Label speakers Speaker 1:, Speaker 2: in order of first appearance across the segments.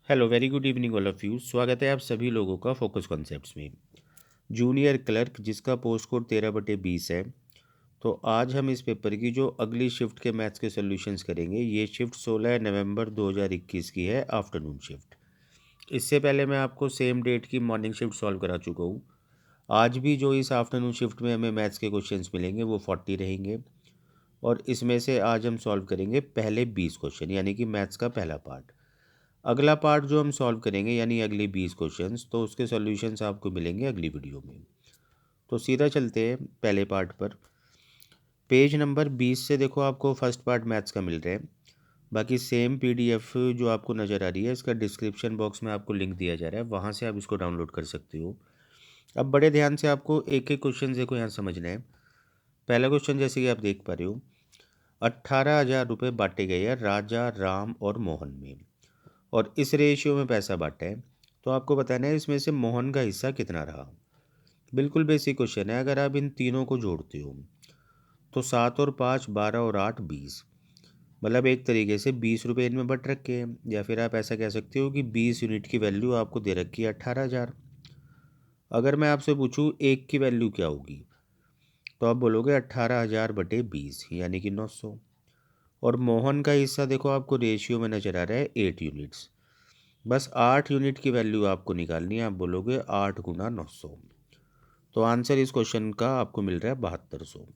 Speaker 1: Hello, very good evening all of you. स्वागत है आप सभी लोगों का फोकस कॉन्सेप्ट्स में। जूनियर क्लर्क जिसका पोस्ट कोड 13/20 है। तो आज हम इस पेपर की जो अगली शिफ्ट के मैथ्स के सॉल्यूशंस करेंगे, ये शिफ्ट 16 नवंबर 2021 की है, आफ्टरनून शिफ्ट। इससे पहले मैं आपको सेम डेट की मॉर्निंग शिफ्ट सॉल्व करा चुका हूँ। आज भी जो इस आफ्टरनून शिफ्ट में हमें मैथ्स के क्वेश्चंस मिलेंगे वो 40 रहेंगे, और इसमें से आज हम सॉल्व करेंगे पहले 20 क्वेश्चन, यानी कि मैथ्स का पहला पार्ट। अगला पार्ट जो हम सॉल्व करेंगे यानी अगले 20 क्वेश्चंस, तो उसके सॉल्यूशंस आपको मिलेंगे अगली वीडियो में। तो सीधा चलते हैं पहले पार्ट पर। पेज नंबर 20 से देखो आपको फर्स्ट पार्ट मैथ्स का मिल रहा है। बाकी सेम पीडीएफ जो आपको नज़र आ रही है, इसका डिस्क्रिप्शन बॉक्स में आपको लिंक दिया जा रहा है, वहाँ से आप इसको डाउनलोड कर सकते हो। अब बड़े ध्यान से आपको एक एक क्वेश्चन देखो यहाँ समझना है। पहला क्वेश्चन जैसे कि आप देख पा रहे हो, 18,000 रुपये बांटे गए हैं राजा, राम और मोहन में, और इस रेशियो में पैसा बांटा है। तो आपको बताना है इसमें से मोहन का हिस्सा कितना रहा। बिल्कुल बेसिक क्वेश्चन है। अगर आप इन तीनों को जोड़ते हो तो 7 और 5 12 और 8 20, मतलब एक तरीके से 20 रुपये इनमें बट रखे हैं, या फिर आप ऐसा कह सकते हो कि 20 यूनिट की वैल्यू आपको दे रखी है 18,000। अगर मैं आपसे पूछूं एक की वैल्यू क्या होगी, तो आप बोलोगे 18,000/20 यानी कि 900। और मोहन का हिस्सा देखो आपको रेशियो में नज़र आ रहा है 8 यूनिट्स। बस 8 यूनिट की वैल्यू आपको निकालनी है, आप बोलोगे 8 × 900। तो आंसर इस क्वेश्चन का आपको मिल रहा है 7200।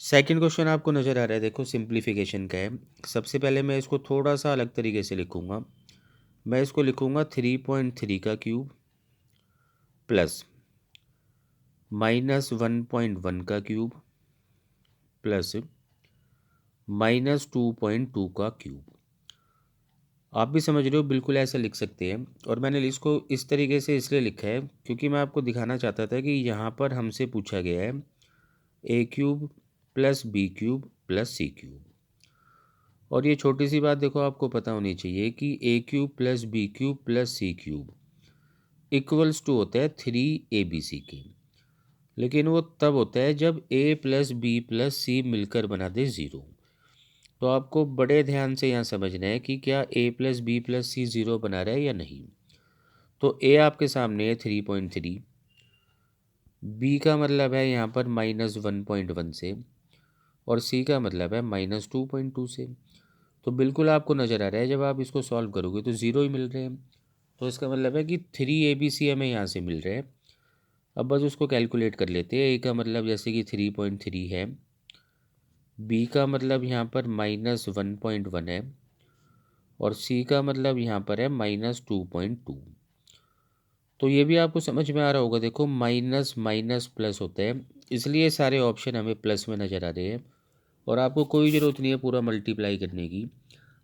Speaker 1: सेकंड क्वेश्चन आपको नज़र आ रहा है, देखो सिंप्लीफिकेशन का है। सबसे पहले मैं इसको थोड़ा सा अलग तरीके से लिखूंगा। मैं इसको लिखूंगा 3.3 का क्यूब प्लस -1.1 का क्यूब प्लस -2.2 का क्यूब। आप भी समझ रहे हो, बिल्कुल ऐसा लिख सकते हैं। और मैंने इसको इस तरीके से इसलिए लिखा है क्योंकि मैं आपको दिखाना चाहता था कि यहाँ पर हमसे पूछा गया है a³ + b³ + c³। और ये छोटी सी बात देखो आपको पता होनी चाहिए कि a³ + b³ + c³ equals to होता है 3abc के। लेकिन वो तब होता है जब a + b + c मिलकर बना दे 0। तो आपको बड़े ध्यान से यहाँ समझना है कि क्या a + b + c 0 बना रहा है या नहीं। तो a आपके सामने है 3.3, b का मतलब है यहाँ पर -1.1 से, और c का मतलब है -2.2 से। तो बिल्कुल आपको नज़र आ रहा है जब आप इसको सॉल्व करोगे तो ज़ीरो ही मिल रहे हैं। तो इसका मतलब है कि 3abc हमें यहाँ से मिल रहे हैं। अब बस उसको कैलकुलेट कर लेते हैं। a का मतलब जैसे कि 3.3 है, b का मतलब यहाँ पर -1.1 है, और c का मतलब यहाँ पर है -2.2। तो ये भी आपको समझ में आ रहा होगा। देखो माइनस माइनस प्लस होता है, इसलिए सारे ऑप्शन हमें प्लस में नज़र आ रहे हैं। और आपको कोई ज़रूरत नहीं है पूरा मल्टीप्लाई करने की।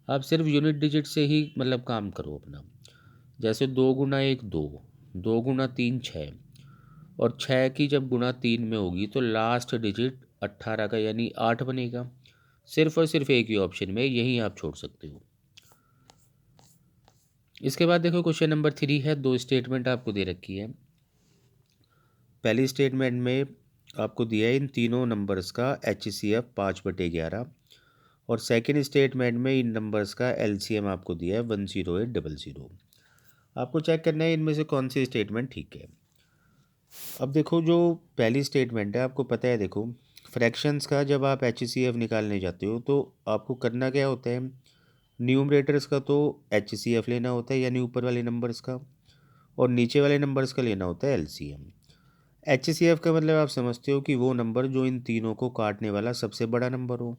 Speaker 1: आप सिर्फ यूनिट डिजिट से ही मतलब काम करो अपना। जैसे 2 × 1 2, 2 × 3 6, और 6 की जब गुणा 3 में होगी तो लास्ट डिजिट 18 का यानी 8 बनेगा। सिर्फ और सिर्फ एक ही ऑप्शन में, यही आप छोड़ सकते हो। इसके बाद देखो क्वेश्चन नंबर 3 है। दो स्टेटमेंट आपको दे रखी है। पहली स्टेटमेंट में आपको दिया है इन तीनों नंबर्स का HCF 5/11, और सेकेंड स्टेटमेंट में इन नंबर्स का LCM आपको दिया है 10800। आपको चेक करना है इनमें से कौन सी स्टेटमेंट ठीक है। अब देखो जो पहली स्टेटमेंट है, आपको पता है, देखो फ्रैक्शंस का जब आप HCF निकालने जाते हो तो आपको करना क्या होता है, न्यूमरेटर्स का तो HCF लेना होता है यानी ऊपर वाले नंबर्स का, और नीचे वाले नंबर्स का लेना होता है LCM। HCF का मतलब आप समझते हो कि वो नंबर जो इन तीनों को काटने वाला सबसे बड़ा नंबर हो,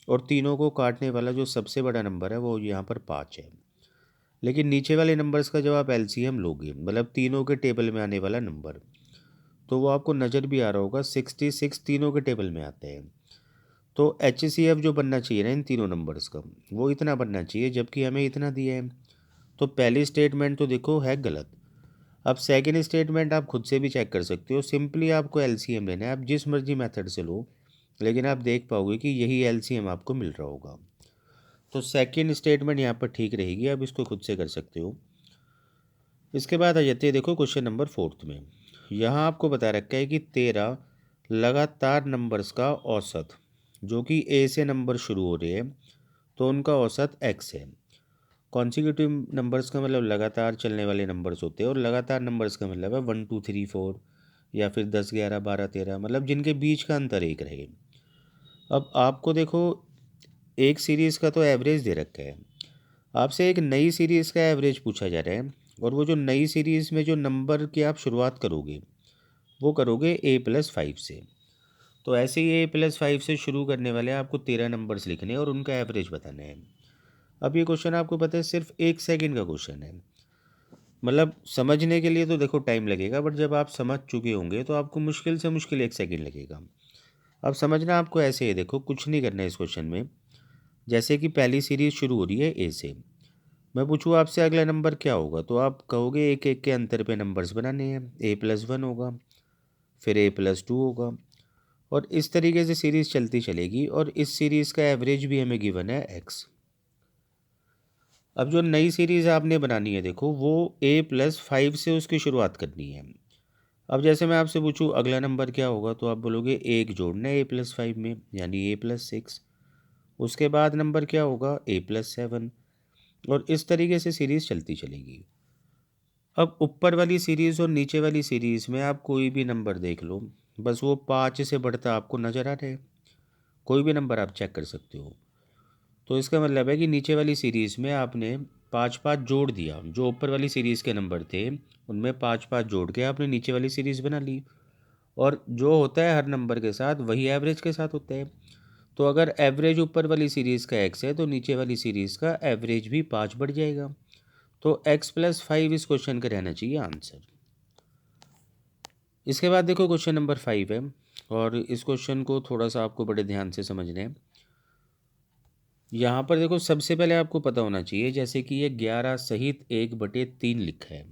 Speaker 1: और तीनों को काटने वाला जो सबसे बड़ा नंबर है वो यहाँ पर 5 है। लेकिन नीचे वाले नंबर्स का जब आप LCM लोगे, मतलब तीनों के टेबल में आने वाला नंबर, तो वो आपको नज़र भी आ रहा होगा 66 तीनों के टेबल में आते हैं। तो HCF जो बनना चाहिए ना इन तीनों नंबर्स का, वो इतना बनना चाहिए, जबकि हमें इतना दिया है। तो पहली स्टेटमेंट तो देखो है गलत। अब सेकेंड स्टेटमेंट आप खुद से भी चेक कर सकते हो। सिंपली आपको LCM लेना है, आप जिस मर्जी मेथड से लो, लेकिन आप देख पाओगे कि यही LCM आपको मिल रहा होगा। तो सेकेंड स्टेटमेंट यहाँ पर ठीक रहेगी, आप इसको खुद से कर सकते हो। इसके बाद आ जाते हैं देखो क्वेश्चन नंबर 4 में। यहाँ आपको बता रखा है कि 13 लगातार नंबर्स का औसत, जो कि A से नंबर शुरू हो रहे हैं, तो उनका औसत x है। कॉन्सिक्यूटिव नंबर्स का मतलब लगातार चलने वाले नंबर्स होते हैं, और लगातार नंबर्स का मतलब है 1 2 3 4 या फिर 10 11 12 13, मतलब जिनके बीच का अंतर एक रहे। अब आपको देखो एक सीरीज़ का तो एवरेज दे रखा है, आपसे एक नई सीरीज़ का एवरेज पूछा जा रहा है, और वो जो नई सीरीज़ में जो नंबर की आप शुरुआत करोगे वो करोगे a+5 से। तो ऐसे ही a+5 से शुरू करने वाले आपको 13 नंबर्स लिखने हैं और उनका एवरेज बताना है। अब ये क्वेश्चन आपको पता है सिर्फ 1 सेकंड का क्वेश्चन है, मतलब समझने के लिए तो देखो टाइम लगेगा, बट जब आप समझ चुके होंगे तो आपको मुश्किल से मुश्किल 1 सेकंड लगेगा। अब समझना आपको ऐसे है, देखो कुछ नहीं करना है इस क्वेश्चन में। जैसे कि पहली सीरीज शुरू हो रही है ए से, मैं पूछूँ आपसे अगला नंबर क्या होगा, तो आप कहोगे एक एक के अंतर पे नंबर्स बनाने हैं, a+1 होगा, फिर a+2 होगा, और इस तरीके से सीरीज़ चलती चलेगी, और इस सीरीज़ का एवरेज भी हमें गिवन है x। अब जो नई सीरीज़ आपने बनानी है देखो, वो a+5 से उसकी शुरुआत करनी है। अब जैसे मैं आपसे पूछूँ अगला नंबर क्या होगा, तो आप बोलोगे एक जोड़ना है a+5 में, यानी a+6। उसके बाद नंबर क्या होगा, a+7, और इस तरीके से सीरीज़ चलती चलेगी। अब ऊपर वाली सीरीज़ और नीचे वाली सीरीज़ में आप कोई भी नंबर देख लो, बस वो 5 से बढ़ता आपको नज़र आ रहा है, कोई भी नंबर आप चेक कर सकते हो। तो इसका मतलब है कि नीचे वाली सीरीज़ में आपने 5 5 जोड़ दिया, जो ऊपर वाली सीरीज़ के नंबर थे उनमें 5 5 जोड़ के आपने नीचे वाली सीरीज़ बना ली, और जो होता है हर नंबर के साथ वही एवरेज के साथ होता है। तो अगर एवरेज ऊपर वाली सीरीज़ का x है तो नीचे वाली सीरीज़ का एवरेज भी 5 बढ़ जाएगा। तो x+5 इस क्वेश्चन का रहना चाहिए आंसर। इसके बाद देखो क्वेश्चन नंबर 5 है, और इस क्वेश्चन को थोड़ा सा आपको बड़े ध्यान से समझना है। यहाँ पर देखो सबसे पहले आपको पता होना चाहिए, जैसे कि ये 11 सहित 1/3 लिखा है,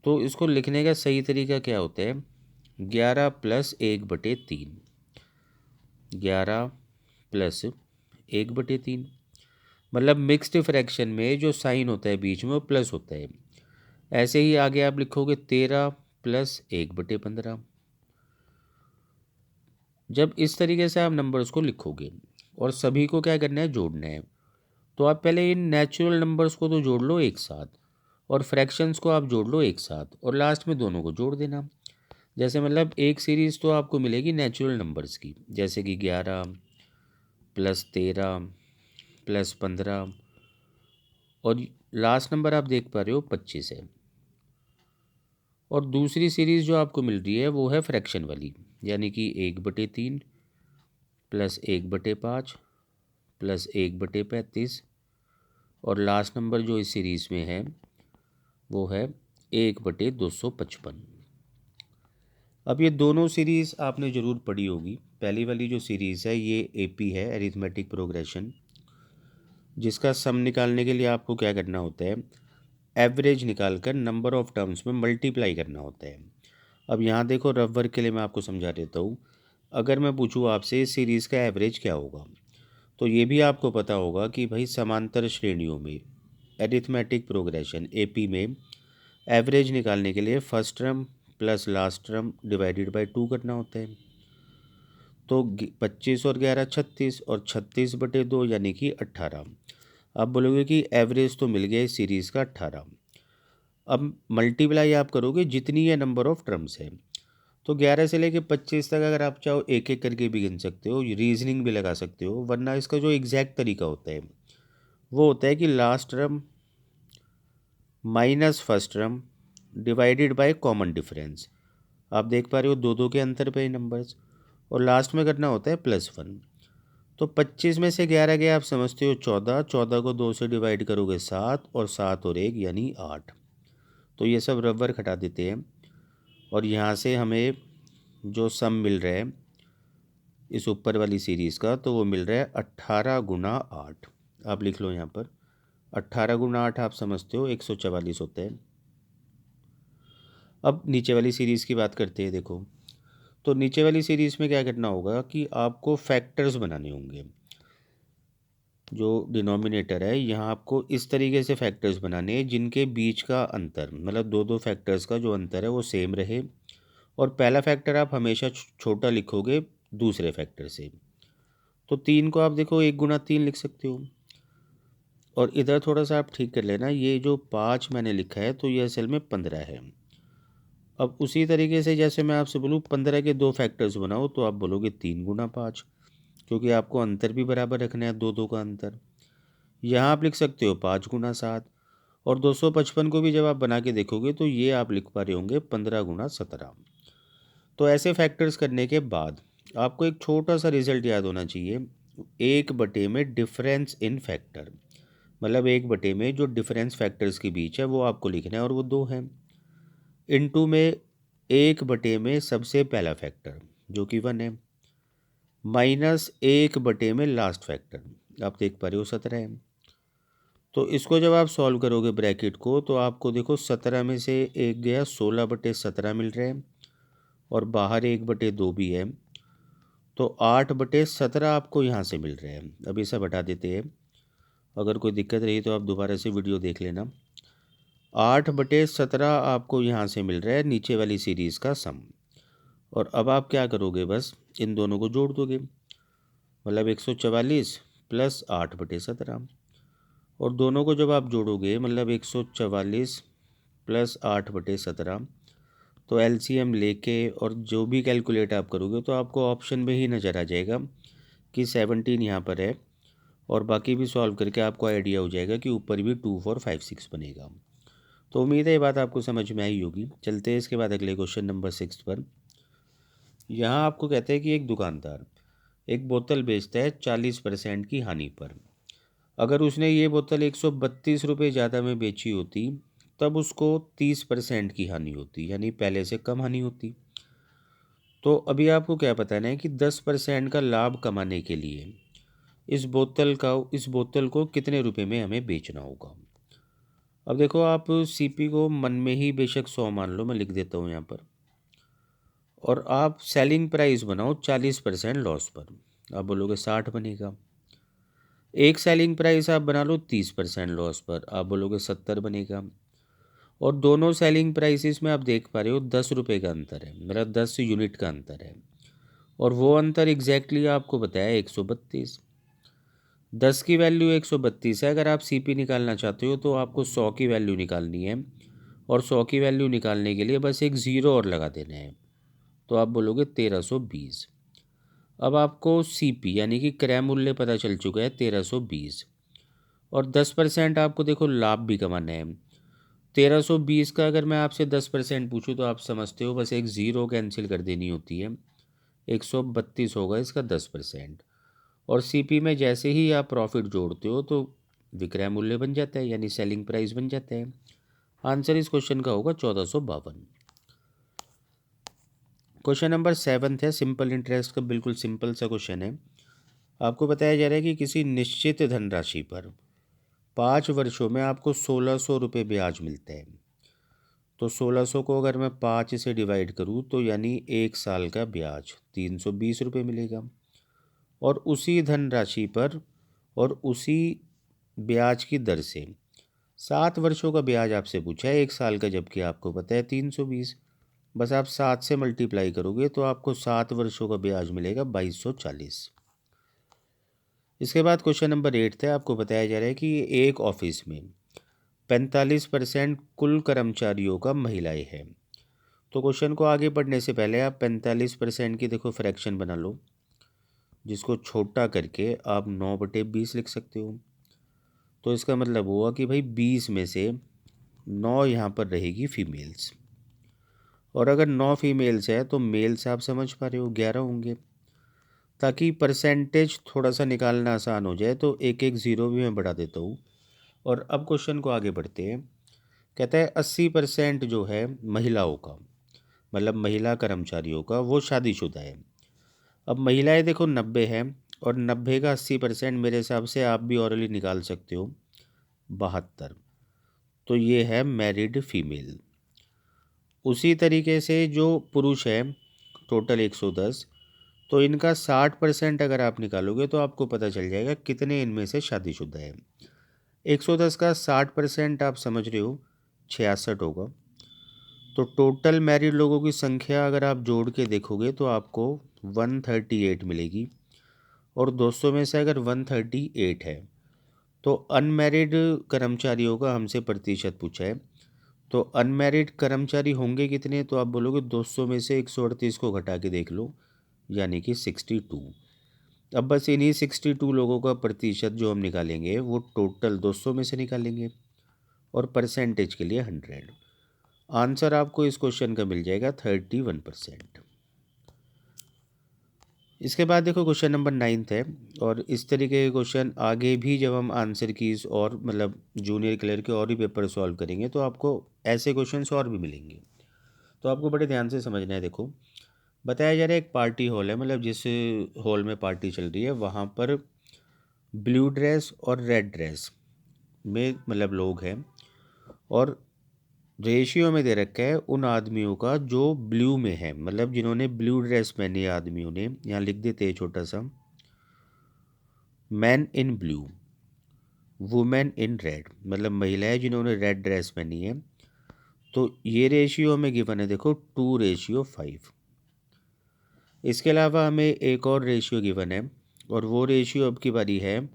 Speaker 1: तो इसको लिखने का सही तरीका क्या होता है, 11 + 1/3, 11 + 1/3, मतलब मिक्स्ड फ्रैक्शन में जो साइन होता है बीच में वो प्लस होता है। ऐसे ही आगे आप लिखोगे 13 + 1/15। जब इस तरीके से आप नंबर्स को लिखोगे और सभी को क्या करना है, जोड़ना है, तो आप पहले इन नेचुरल नंबर्स को तो जोड़ लो एक साथ, और फ्रैक्शंस को आप जोड़ लो एक साथ, और लास्ट में दोनों को जोड़ देना। जैसे मतलब एक सीरीज़ तो आपको मिलेगी नेचुरल नंबर्स की, जैसे कि 11 + 13 + 15, और लास्ट नंबर आप देख पा रहे हो 25 है। और दूसरी सीरीज़ जो आपको मिल रही है वो है फ्रैक्शन वाली, यानी कि 1/3 + 1/5 + 1/35, और लास्ट नंबर जो इस सीरीज़ में है वो है 1/255। अब ये दोनों सीरीज़ आपने ज़रूर पढ़ी होगी। पहली वाली जो सीरीज़ है ये एपी है, अरिथमेटिक प्रोग्रेशन, जिसका सम निकालने के लिए आपको क्या करना होता है, एवरेज निकाल कर नंबर ऑफ़ टर्म्स में मल्टीप्लाई करना होता है। अब यहाँ देखो रफ वर्क के लिए मैं आपको समझा देता हूँ। अगर मैं पूछूँ आपसे इस सीरीज़ का एवरेज क्या होगा, तो ये भी आपको पता होगा कि भाई समांतर श्रेणियों में अरिथमेटिक प्रोग्रेशन एपी में एवरेज निकालने के लिए first term plus last term divided by 2 करना होता है। तो 25 और 11 36, और 36/2 यानी कि 18। आप बोलोगे कि एवरेज तो मिल गया इस सीरीज़ का 18। अब मल्टीप्लाई आप करोगे जितनी ये नंबर ऑफ़ टर्म्स है, तो 11 से लेके 25 तक अगर आप चाहो एक एक करके भी गिन सकते हो, रीजनिंग भी लगा सकते हो, वरना इसका जो एग्जैक्ट तरीका होता है वो होता है कि last term minus first term divided by common difference. आप देख पा रहे हो दो दो के अंतर पे नंबर्स, और लास्ट में करना होता है +1। तो 25 में से 11 गया, आप समझते हो 14, 14 को 2 से डिवाइड करोगे 7, और 7 और 1 यानी 8। तो ये सब रबर हटा देते हैं, और यहाँ से हमें जो सम मिल रहा है इस ऊपर वाली सीरीज़ का, तो वो मिल रहा है 18 × 8। आप लिख लो यहाँ पर 18 × 8, आप समझते हो 144 होता है। अब नीचे वाली सीरीज़ की बात करते हैं। देखो तो नीचे वाली सीरीज़ में क्या करना होगा कि आपको फैक्टर्स बनाने होंगे। जो डिनोमिनेटर है यहाँ आपको इस तरीके से फैक्टर्स बनाने हैं जिनके बीच का अंतर, मतलब दो दो फैक्टर्स का जो अंतर है वो सेम रहे, और पहला फैक्टर आप हमेशा छोटा लिखोगे दूसरे फैक्टर से। तो 3 को आप देखो 1 × 3 लिख सकते हो, और इधर थोड़ा सा आप ठीक कर लेना, ये जो 5 मैंने लिखा है तो ये असल में 15 है। अब उसी तरीके से जैसे मैं आपसे बोलूँ 15 के 2 फैक्टर्स बनाओ, तो आप बोलोगे 3 गुना 5, क्योंकि आपको अंतर भी बराबर रखना है, 2 2 का अंतर। यहाँ आप लिख सकते हो 5 गुना 7, और 255 को भी जब आप बना के देखोगे तो ये आप लिख पा रहे होंगे 15 गुना 17। तो ऐसे फैक्टर्स करने के बाद आपको एक छोटा सा रिजल्ट याद होना चाहिए, 1/, में डिफरेंस इन फैक्टर, मतलब 1/, में जो डिफरेंस फैक्टर्स के बीच है वो आपको लिखना है, और वो 2 है। इनटू में 1/, में सबसे पहला फैक्टर जो कि 1 है, माइनस 1/, में लास्ट फैक्टर, आप देख पा रहे हो 17 है। तो इसको जब आप सॉल्व करोगे ब्रैकेट को, तो आपको देखो 17 में से 1 गया, 16/17 मिल रहे हैं, और बाहर 1/2 भी है, तो 8/17 आपको यहाँ से मिल रहे हैं। अब ये सब हटा देते हैं, अगर कोई दिक्कत रही तो आप दोबारा से वीडियो देख लेना। 8/17 आपको यहाँ से मिल रहा है, नीचे वाली सीरीज़ का सम। और अब आप क्या करोगे, बस इन दोनों को जोड़ दोगे, मतलब 144 प्लस 8/17, और दोनों को जब आप जोड़ोगे मतलब 144 प्लस 8/17, तो एलसीएम लेके और जो भी कैलकुलेट आप करोगे तो आपको ऑप्शन में ही नज़र आ जाएगा कि 17 यहाँ पर है, और बाकी भी सॉल्व करके आपको आइडिया हो जाएगा कि ऊपर भी 2 4 5 6 बनेगा। तो उम्मीद है ये बात आपको समझ में आई होगी। चलते हैं इसके बाद अगले क्वेश्चन नंबर 6 पर। यहाँ आपको कहते हैं कि एक दुकानदार एक बोतल बेचता है 40% की हानि पर। अगर उसने ये बोतल 132 रुपये ज़्यादा में बेची होती तब उसको 30% की हानि होती, यानी पहले से कम हानि होती। तो अभी आपको क्या बताना है कि 10% का लाभ कमाने के लिए इस बोतल को कितने रुपए में हमें बेचना होगा। अब देखो, आप सीपी को मन में ही बेशक 100 मान लो, मैं लिख देता हूँ यहाँ पर, और आप सेलिंग प्राइस बनाओ 40% लॉस पर, आप बोलोगे 60 बनेगा। एक सेलिंग प्राइस आप बना लो 30% लॉस पर, आप बोलोगे 70 बनेगा। और दोनों सेलिंग प्राइसेस में आप देख पा रहे हो 10 रुपये का अंतर है, मेरा 10 यूनिट का अंतर है, और वो अंतर एग्जैक्टली आपको बताया 132। 10 की वैल्यू 132 है, अगर आप सीपी निकालना चाहते हो तो आपको 100 की वैल्यू निकालनी है, और 100 की वैल्यू निकालने के लिए बस एक ज़ीरो और लगा देना है, तो आप बोलोगे 1320। अब आपको सीपी यानी कि क्रय मूल्य पता चल चुका है 1320, और 10% आपको देखो लाभ भी कमाना है। 1320 का अगर मैं आपसे 10% पूछूँ तो आप समझते हो बस एक ज़ीरो कैंसिल कर देनी होती है, 132 होगा इसका 10%। और सीपी में जैसे ही आप प्रॉफिट जोड़ते हो तो विक्रय मूल्य बन जाता है, यानी सेलिंग प्राइस बन जाता है। आंसर इस क्वेश्चन का होगा 1452। क्वेश्चन नंबर 7 है, सिंपल इंटरेस्ट का, बिल्कुल सिंपल सा क्वेश्चन है। आपको बताया जा रहा है कि किसी निश्चित धनराशि पर 5 वर्षों में आपको 1600 रुपये ब्याज मिलता है। तो 1600 को अगर मैं 5 से डिवाइड करूँ तो यानी 1 साल का ब्याज 320 रुपये मिलेगा। और उसी धनराशि पर और उसी ब्याज की दर से 7 वर्षों का ब्याज आपसे पूछा है 1 साल का, जबकि आपको पता है 320। बस आप 7 से मल्टीप्लाई करोगे तो आपको 7 वर्षों का ब्याज मिलेगा 2240। इसके बाद क्वेश्चन नंबर 8 है। आपको बताया जा रहा है कि एक ऑफिस में 45% कुल कर्मचारियों का महिलाएं हैं। तो क्वेश्चन को आगे बढ़ने से पहले आप 45% की देखो फ्रैक्शन बना लो, जिसको छोटा करके आप 9/20 लिख सकते हो। तो इसका मतलब हुआ कि भाई 20 में से 9 यहाँ पर रहेगी फीमेल्स, और अगर 9 फीमेल्स है तो मेल्स आप समझ पा रहे हो 11 होंगे। ताकि परसेंटेज थोड़ा सा निकालना आसान हो जाए तो एक एक ज़ीरो भी मैं बढ़ा देता हूँ। और अब क्वेश्चन को आगे बढ़ते हैं। कहता है 80% जो है महिलाओं का, मतलब महिला कर्मचारियों का, वो शादीशुदा है। अब महिलाएं देखो 90 है, और 90 का 80% मेरे हिसाब से आप भी ऑरली निकाल सकते हो, 72। तो ये है मैरिड फीमेल। उसी तरीके से जो पुरुष है टोटल 110, तो इनका 60% अगर आप निकालोगे तो आपको पता चल जाएगा कितने इनमें से शादीशुदा है। 110 का 60% आप समझ रहे हो 66 होगा। तो टोटल मैरिड लोगों की संख्या अगर आप जोड़ के देखोगे तो आपको 138 मिलेगी, और 200 में से अगर 138 है तो अनमैरिड कर्मचारियों का हमसे प्रतिशत पूछा है। तो अनमैरिड कर्मचारी होंगे कितने, तो आप बोलोगे 200 में से 138 को घटा के देख लो, यानी कि 62। अब बस इन्हीं 62 लोगों का प्रतिशत जो हम निकालेंगे वो टोटल 200 में से निकालेंगे और परसेंटेज के लिए 100। आंसर आपको इस क्वेश्चन का मिल जाएगा 31%। इसके बाद देखो क्वेश्चन नंबर 9 है, और इस तरीके के क्वेश्चन आगे भी जब हम आंसर कीज और मतलब जूनियर क्लर्क के और भी पेपर सॉल्व करेंगे तो आपको ऐसे क्वेश्चंस और भी मिलेंगे। तो आपको बड़े ध्यान से समझना है। देखो बताया जा रहा है एक पार्टी हॉल है, मतलब जिस हॉल में पार्टी चल रही है वहाँ पर ब्लू ड्रेस और रेड ड्रेस में मतलब लोग हैं, और रेशियो में दे रखा है उन आदमियों का जो ब्लू में है, मतलब जिन्होंने ब्लू ड्रेस पहनी है आदमियों ने। यहाँ लिख देते हैं छोटा सा, man in blue, women in red, मतलब महिलाएं जिन्होंने रेड ड्रेस पहनी है। तो ये रेशियो में गिवन है, देखो 2:5। इसके अलावा हमें एक और रेशियो गिवन है, और वो रेशियो अब की बारी है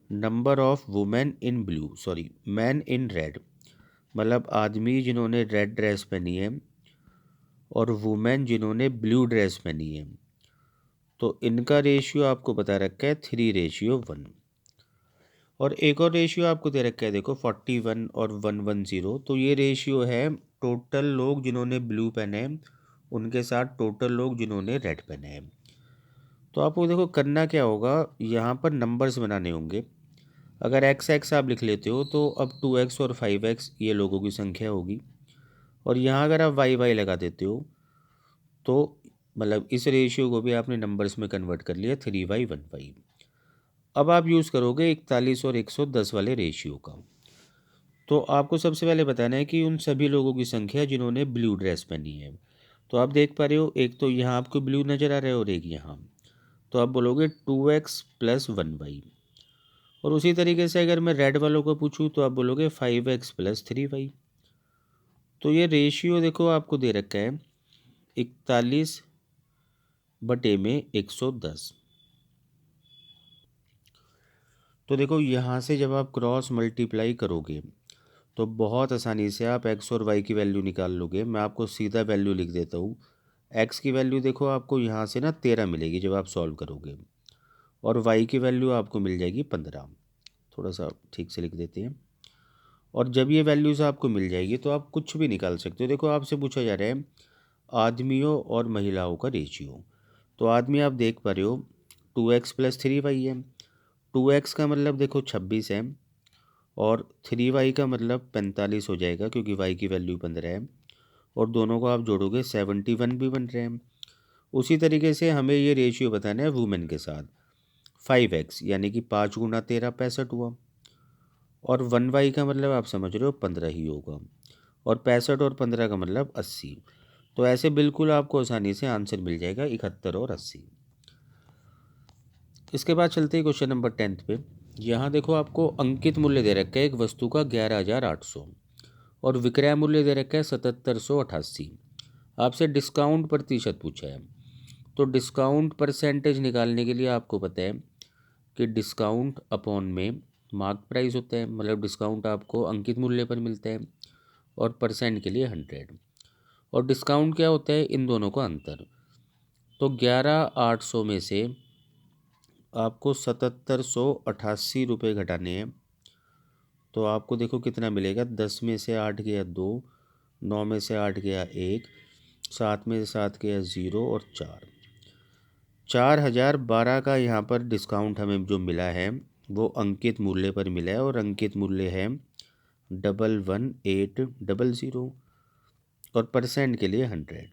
Speaker 1: number of women in blue, sorry man in red, मतलब आदमी जिन्होंने रेड ड्रेस पहनी है और वुमेन जिन्होंने ब्लू ड्रेस पहनी है। तो इनका रेशियो आपको बता रखा है 3:1। और एक और रेशियो आपको दे रखा है, देखो 41 और 110। तो ये रेशियो है टोटल लोग जिन्होंने ब्लू पहने हैं उनके साथ टोटल लोग जिन्होंने रेड पहने हैं। तो आपको देखो करना क्या होगा, यहाँ पर नंबर्स बनाने होंगे। अगर एक्स एक्स आप लिख लेते हो तो अब 2x और 5x ये लोगों की संख्या होगी, और यहाँ अगर आप वाई वाई लगा देते हो तो मतलब इस रेशियो को भी आपने नंबर्स में कन्वर्ट कर लिया, 3/1/5। अब आप यूज़ करोगे 41 और 110 वाले रेशियो का। तो आपको सबसे पहले बताना है कि उन सभी लोगों की संख्या जिन्होंने ब्लू ड्रेस पहनी है। तो आप देख पा रहे हो, एक तो यहाँ आपको ब्लू नज़र आ रहा है और एक यहाँ। तो आप बोलोगे 2x + 1y। और उसी तरीके से अगर मैं रेड वालों को पूछूं तो आप बोलोगे 5x + 3y। तो ये रेशियो देखो आपको दे रखा है 41/110। तो देखो यहाँ से जब आप क्रॉस मल्टीप्लाई करोगे तो बहुत आसानी से आप x और y की वैल्यू निकाल लोगे। मैं आपको सीधा वैल्यू लिख देता हूँ। x की वैल्यू देखो आपको यहाँ से ना 13 मिलेगी जब आप सॉल्व करोगे, और y की वैल्यू आपको मिल जाएगी 15। थोड़ा सा ठीक से लिख देते हैं। और जब ये वैल्यूज़ आपको मिल जाएगी तो आप कुछ भी निकाल सकते हो। देखो आपसे पूछा जा रहा है आदमियों और महिलाओं का रेशियो। तो आदमी आप देख पा रहे हो 2x + 3y है। 2x का मतलब देखो 26 है, और 3y का मतलब 45 हो जाएगा क्योंकि y की वैल्यू 15 है, और दोनों को आप जोड़ोगे 71 भी बन रहे हैं। उसी तरीके से हमें ये रेशियो बताना है वुमेन के साथ। 5x यानी कि 5 × 13 65 हुआ, और 1y का मतलब आप समझ रहे हो 15 ही होगा, और 65 और 15 का मतलब 80। तो ऐसे बिल्कुल आपको आसानी से आंसर मिल जाएगा 71 और 80। इसके बाद चलते हैं क्वेश्चन नंबर 10 पे। यहाँ देखो आपको अंकित मूल्य दे रखा है एक वस्तु का 11,800, और विक्रय मूल्य दे रखा है 7,788। आपसे डिस्काउंट प्रतिशत पूछा है। तो डिस्काउंट परसेंटेज निकालने के लिए आपको पता है कि डिस्काउंट अपॉन में मार्क प्राइस होता है, मतलब डिस्काउंट आपको अंकित मूल्य पर मिलता है, और परसेंट के लिए 100। और डिस्काउंट क्या होता है, इन दोनों का अंतर। तो 11,800 में से आपको 7,788 रुपये घटाने हैं। तो आपको देखो कितना मिलेगा, 10 में से 8 गया 2, 9 में से 8 गया 1, 7 में से 7 गया 0 और 4। 4,012 का यहाँ पर डिस्काउंट हमें जो मिला है वो अंकित मूल्य पर मिला है, और अंकित मूल्य है 11,1800, और परसेंट के लिए 100।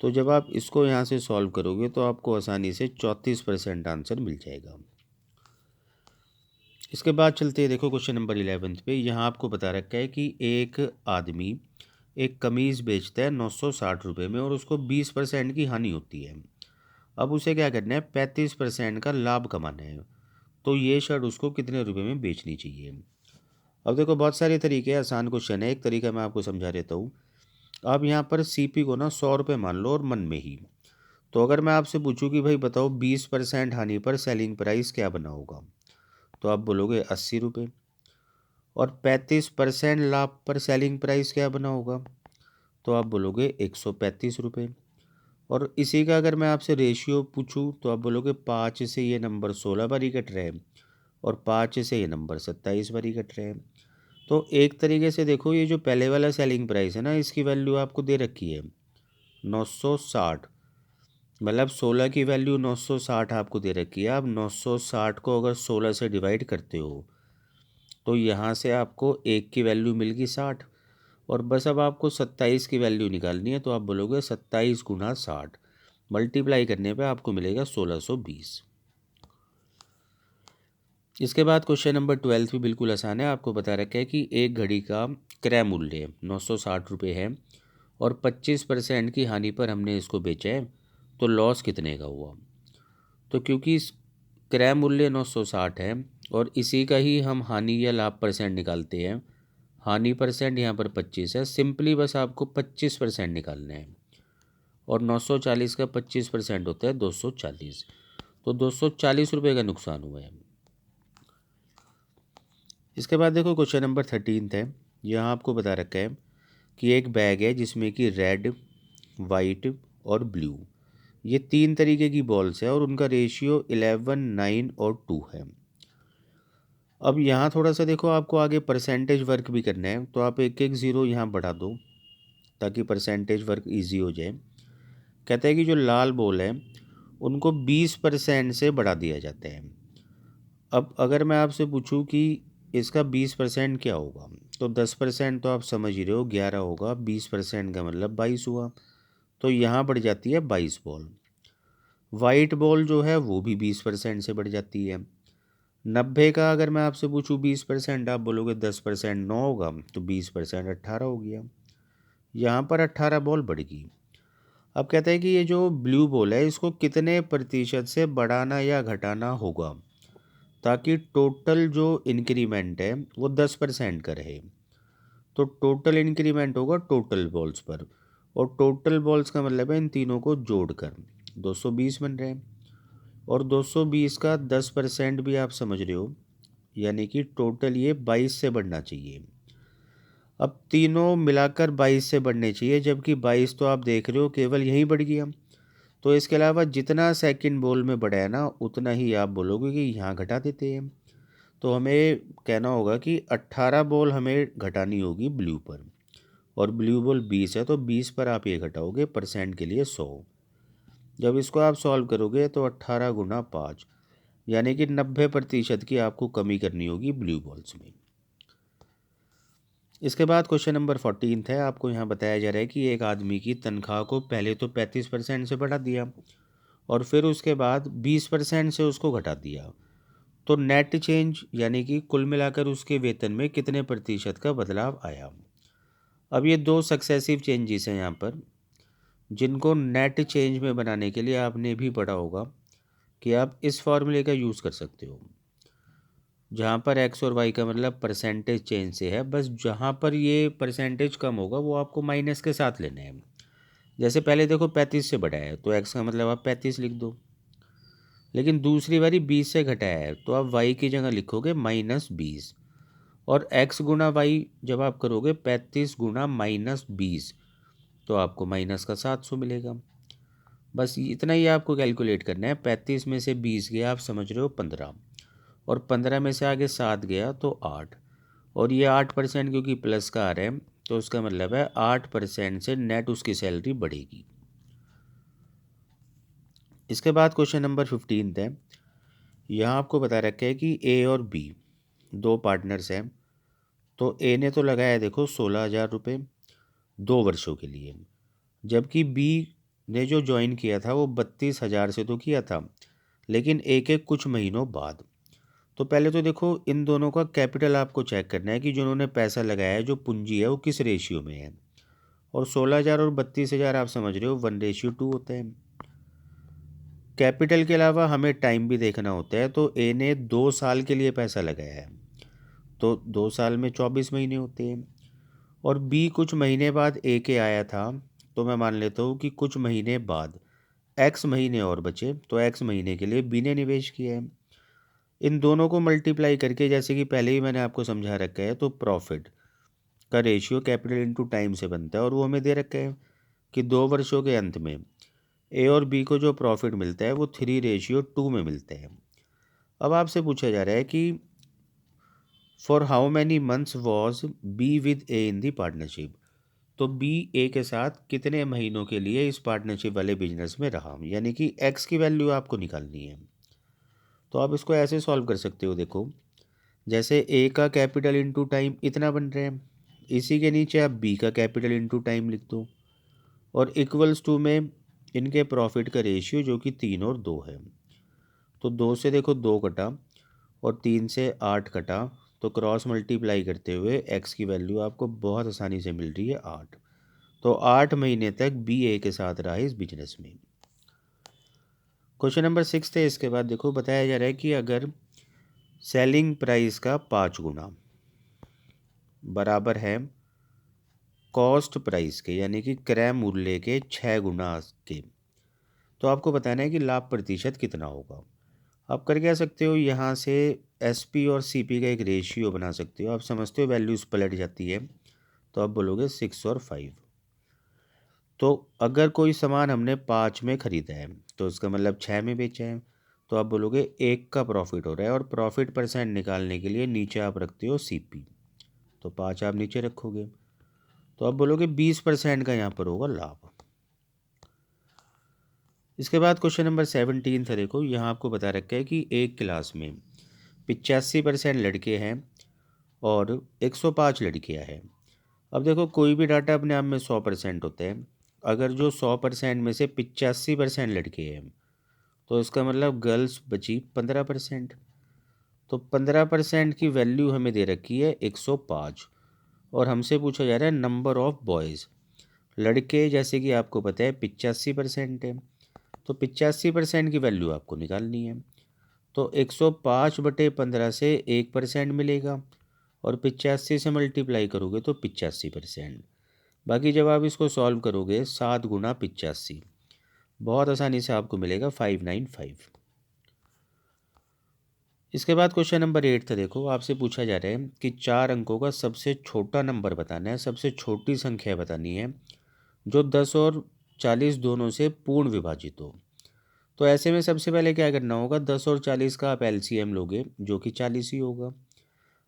Speaker 1: तो जब आप इसको यहाँ से सॉल्व करोगे तो आपको आसानी से 34% आंसर मिल जाएगा। इसके बाद चलते हैं देखो क्वेश्चन नंबर 11 पे। यहाँ आपको बता रखा है कि एक आदमी एक कमीज़ बेचता है 960 रुपये में, और उसको 20% की हानि होती है। अब उसे क्या करना है, 35% का लाभ कमाना है। तो ये शर्ट उसको कितने रुपए में बेचनी चाहिए। अब देखो बहुत सारे तरीके हैं, आसान क्वेश्चन है। एक तरीका मैं आपको समझा देता हूँ। आप यहाँ पर सीपी को ना 100 रुपये मान लो और मन में ही। तो अगर मैं आपसे पूछूं कि भाई बताओ 20% हानि पर सेलिंग प्राइस क्या बना होगा, तो आप बोलोगे 80 रुपये। और 35% लाभ पर सेलिंग प्राइस क्या बना होगा, तो आप बोलोगे 135 रुपये। और इसी का अगर मैं आपसे रेशियो पूछूं तो आप बोलोगे 5 से ये नंबर 16 बारी कट रहे हैं और 5 से ये नंबर 27 बारी कट रहे हैं। तो एक तरीके से देखो, ये जो पहले वाला सेलिंग प्राइस है ना, इसकी वैल्यू आपको दे रखी है 960। मतलब 16 की वैल्यू 960 आपको दे रखी है। आप 960 को अगर 16 से डिवाइड करते हो तो यहाँ से आपको एक की वैल्यू मिल गई 60। और बस अब आपको 27 की वैल्यू निकालनी है, तो आप बोलोगे 27 गुना 60, मल्टीप्लाई करने पे आपको मिलेगा 1620। इसके बाद क्वेश्चन नंबर 12 भी बिल्कुल आसान है। आपको बता रखा है कि एक घड़ी का क्रय मूल्य 960 रुपये है और 25% की हानि पर हमने इसको बेचा है, तो लॉस कितने का हुआ। तो क्योंकि इस क्रय मूल्य 960 है और इसी का ही हम हानि या लाभ परसेंट निकालते हैं, हानि परसेंट यहाँ पर 25 है, सिंपली बस आपको 25% निकालना है। और 940 का 25% होता है 240, तो 240 रुपये का नुकसान हुआ है। इसके बाद देखो क्वेश्चन नंबर 13 है। यहाँ आपको बता रखा है कि एक बैग है जिसमें कि रेड, वाइट और ब्लू, ये 3 तरीके की बॉल्स है और उनका रेशियो 11, 9 और 2 है। अब यहाँ थोड़ा सा देखो, आपको आगे परसेंटेज वर्क भी करना है, तो आप एक एक ज़ीरो यहाँ बढ़ा दो ताकि परसेंटेज वर्क ईजी हो जाए। कहता है कि जो लाल बॉल है उनको 20% से बढ़ा दिया जाता है। अब अगर मैं आपसे पूछूं कि इसका 20% क्या होगा, तो 10% तो आप समझ ही रहे हो 11 होगा, 20% का मतलब 22 हुआ, तो यहाँ बढ़ जाती है 22 बॉल। वाइट बॉल जो है वो भी 20% से बढ़ जाती है। 90 का अगर मैं आपसे पूछूं 20%, आप बोलोगे 10% 9 होगा, तो 20% 18 हो गया। यहाँ पर 18 बॉल बढ़ गई। अब कहते हैं कि ये जो ब्लू बॉल है इसको कितने प्रतिशत से बढ़ाना या घटाना होगा ताकि टोटल जो इंक्रीमेंट है वो 10% का रहे। तो टोटल इंक्रीमेंट होगा टोटल बॉल्स पर, और टोटल बॉल्स का मतलब है इन तीनों को जोड़कर 220 बन रहे हैं। और 220 का 10% भी आप समझ रहे हो, यानी कि टोटल ये 22 से बढ़ना चाहिए। अब तीनों मिलाकर 22 से बढ़ने चाहिए, जबकि 22 तो आप देख रहे हो केवल यहीं बढ़ गया। तो इसके अलावा जितना सेकंड बॉल में बढ़ा है ना, उतना ही आप बोलोगे कि यहाँ घटा देते हैं। तो हमें कहना होगा कि 18 बॉल हमें घटानी होगी ब्लू पर, और ब्लू बॉल 20 है, तो 20 पर आप ये घटाओगे परसेंट के लिए 100। जब इसको आप सॉल्व करोगे तो 18 गुना 5, यानी कि 90% की आपको कमी करनी होगी ब्लू बॉल्स में। इसके बाद क्वेश्चन नंबर 14 है। आपको यहाँ बताया जा रहा है कि एक आदमी की तनख्वाह को पहले तो 35% से बढ़ा दिया और फिर उसके बाद 20% से उसको घटा दिया, तो नेट चेंज यानी कि कुल मिलाकर उसके वेतन में कितने प्रतिशत का बदलाव आया। अब ये दो सक्सेसिव चेंजेस हैं यहाँ पर, जिनको नेट चेंज में बनाने के लिए आपने भी पढ़ा होगा कि आप इस फॉर्मूले का यूज़ कर सकते हो, जहाँ पर एक्स और वाई का मतलब परसेंटेज चेंज से है। बस जहाँ पर ये परसेंटेज कम होगा वो आपको माइनस के साथ लेना है। जैसे पहले देखो 35 से बढ़ाया है तो एक्स का मतलब आप 35 लिख दो, लेकिन दूसरी बारी 20 से घटाया है तो आप वाई की जगह लिखोगे -20। और x गुना वाई जब आप करोगे 35 गुना -20, तो आपको माइनस का 700 मिलेगा। बस इतना ही आपको कैलकुलेट करना है। 35 में से 20 गया, आप समझ रहे हो 15, और 15 में से आगे 7 गया तो 8, और ये 8% क्योंकि प्लस का आ रहा है तो उसका मतलब है 8% से नेट उसकी सैलरी बढ़ेगी। इसके बाद क्वेश्चन नंबर 15 है। यहाँ आपको बता रखा है कि ए और बी दो पार्टनर्स हैं। तो ए ने तो लगाया है देखो 16,000 रुपये 2 वर्षों के लिए, जबकि बी ने जो ज्वाइन किया था वो 32,000 से तो किया था, लेकिन एक एक कुछ महीनों बाद। तो पहले तो देखो इन दोनों का कैपिटल आपको चेक करना है कि जो उन्होंने पैसा लगाया है, जो पूंजी है वो किस रेशियो में है। और 16,000 और 32,000 आप समझ रहे हो 1:2 होता है। कैपिटल के अलावा हमें टाइम भी देखना होता है, तो ए ने 2 साल के लिए पैसा लगाया है, तो 2 साल में 24 महीने होते हैं। और बी कुछ महीने बाद ए के आया था, तो मैं मान लेता हूँ कि कुछ महीने बाद एक्स महीने और बचे, तो एक्स महीने के लिए बी ने निवेश किया है। इन दोनों को मल्टीप्लाई करके, जैसे कि पहले ही मैंने आपको समझा रखा है, तो प्रॉफिट का रेशियो कैपिटल इनटू टाइम से बनता है, और वो हमें दे रखा है कि 2 वर्षों के अंत में ए और बी को जो प्रॉफिट मिलता है वो 3:2 में मिलता है। अब आपसे पूछा जा रहा है कि for how many months was be with A in the partnership. तो बी ए के साथ कितने महीनों के लिए इस पार्टनरशिप वाले बिजनेस में रहा, यानी कि एक्स की वैल्यू आपको निकालनी है। तो आप इसको ऐसे सॉल्व कर सकते हो, देखो जैसे ए का कैपिटल इनटू टाइम इतना बन रहा है, इसी के नीचे आप बी का कैपिटल इनटू टाइम लिख दो, और इक्वल्स टू में इनके प्रॉफिट का रेशियो जो कि 3 और 2 है। तो 2 से देखो 2 कटा, और 3 से 8 कटा, तो क्रॉस मल्टीप्लाई करते हुए एक्स की वैल्यू आपको बहुत आसानी से मिल रही है 8। तो 8 महीने तक बी ए के साथ रहा है इस बिजनेस में। क्वेश्चन नंबर 6 है, इसके बाद देखो बताया जा रहा है कि अगर सेलिंग प्राइस का 5 गुना बराबर है कॉस्ट प्राइस के, यानी कि क्रय मूल्य के 6 गुना के, तो आपको बताना है कि लाभ प्रतिशत कितना होगा। आप कर क्या सकते हो, यहाँ से एस पी और सी पी का एक रेशियो बना सकते हो। आप समझते हो वैल्यूज पलट जाती है, तो आप बोलोगे 6 और 5। तो अगर कोई सामान हमने 5 में ख़रीदा है तो इसका मतलब 6 में बेचा है, तो आप बोलोगे 1 का प्रॉफिट हो रहा है। और प्रॉफिट परसेंट निकालने के लिए नीचे आप रखते हो सी पी, तो 5 आप नीचे रखोगे, तो आप बोलोगे 20% का यहाँ पर होगा लाभ। इसके बाद क्वेश्चन नंबर 17 था, देखो यहाँ आपको बता रखा है कि एक क्लास में 85% लड़के हैं और 105 लड़कियाँ हैं। अब देखो कोई भी डाटा अपने आप में 100% होता है। अगर जो 100% में से 85% लड़के हैं, तो इसका मतलब गर्ल्स बची 15%। तो 15% की वैल्यू हमें दे रखी है 105, और हमसे पूछा जा रहा है नंबर ऑफ बॉयज़। लड़के जैसे कि आपको पता है 85% है, तो 85% की वैल्यू आपको निकालनी है। तो 105/15 से 1% मिलेगा, और 85 से मल्टीप्लाई करोगे तो 85%। बाकी जब आप इसको सॉल्व करोगे 7 गुना 85, बहुत आसानी से आपको मिलेगा 595। इसके बाद क्वेश्चन नंबर 8 था, देखो आपसे पूछा जा रहा है कि 4 अंकों का सबसे छोटा नंबर बताना है, सबसे छोटी संख्या बतानी है जो 10 और 40 दोनों से पूर्ण विभाजित हो। तो ऐसे में सबसे पहले क्या करना होगा, 10 और 40 का आप एलसीएम लोगे जो कि 40 ही होगा।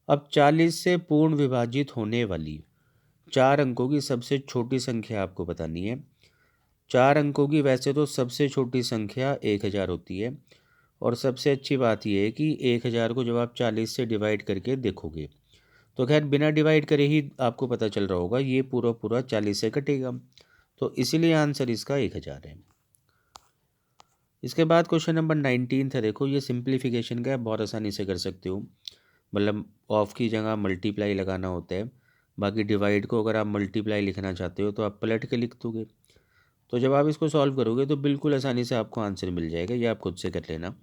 Speaker 1: अब 40 से पूर्ण विभाजित होने वाली 4 अंकों की सबसे छोटी संख्या आपको बतानी है। 4 अंकों की वैसे तो सबसे छोटी संख्या 1000 होती है, और सबसे अच्छी बात यह है कि 1000 को जब आप 40 से डिवाइड करके देखोगे, तो खैर बिना डिवाइड करे ही आपको पता चल रहा होगा ये पूरा पूरा 40 से कटेगा, तो इसीलिए आंसर इसका 1000 है। इसके बाद क्वेश्चन नंबर 19 था, देखो ये सिंप्लीफिकेशन का है, बहुत आसानी से कर सकते हो। मतलब ऑफ की जगह मल्टीप्लाई लगाना होता है, बाकी डिवाइड को अगर आप मल्टीप्लाई लिखना चाहते हो तो आप पलट के लिख दोगे। तो जब आप इसको सॉल्व करोगे तो बिल्कुल आसानी से आपको आंसर मिल जाएगा, ये आप खुद से कर लेना।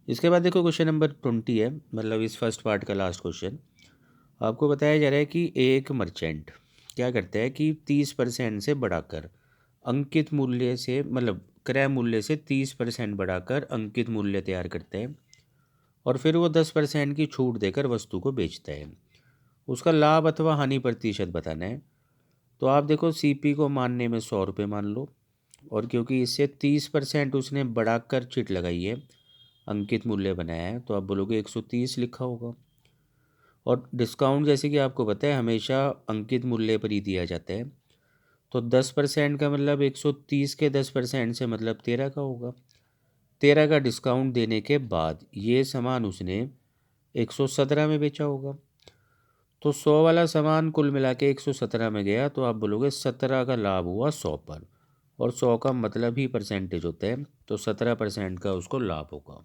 Speaker 1: इसके बाद देखो क्वेश्चन नंबर 20 है, मतलब इस फर्स्ट पार्ट का लास्ट क्वेश्चन। आपको बताया जा रहा है कि एक मर्चेंट क्या करता है कि 30% से बढ़ाकर अंकित मूल्य से, मतलब क्रय मूल्य से 30% बढ़ाकर अंकित मूल्य तैयार करता है, और फिर वो 10% की छूट देकर वस्तु को बेचता है। उसका लाभ अथवा हानि प्रतिशत बताना है। तो आप देखो सीपी को मानने में 100 रुपये मान लो, और क्योंकि इससे 30% उसने बढ़ाकर चिट लगाई है, अंकित मूल्य बनाया है, तो आप बोलोगे 130 लिखा होगा। और डिस्काउंट जैसे कि आपको पता है हमेशा अंकित मूल्य पर ही दिया जाता है, तो 10% का मतलब 130 के 10% से मतलब 13 का होगा। 13 का डिस्काउंट देने के बाद ये सामान उसने 117 में बेचा होगा। तो 100 वाला सामान कुल मिला के 117 में गया, तो आप बोलोगे 17 का लाभ हुआ 100 पर, और 100 का मतलब ही परसेंटेज होता है, तो 17% का उसको लाभ होगा।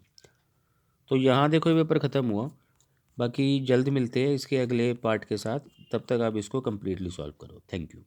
Speaker 1: तो यहाँ देखो ये पेपर ख़त्म हुआ, बाकी जल्द मिलते हैं इसके अगले पार्ट के साथ। तब तक आप इसको कम्प्लीटली सॉल्व करो। Thank you.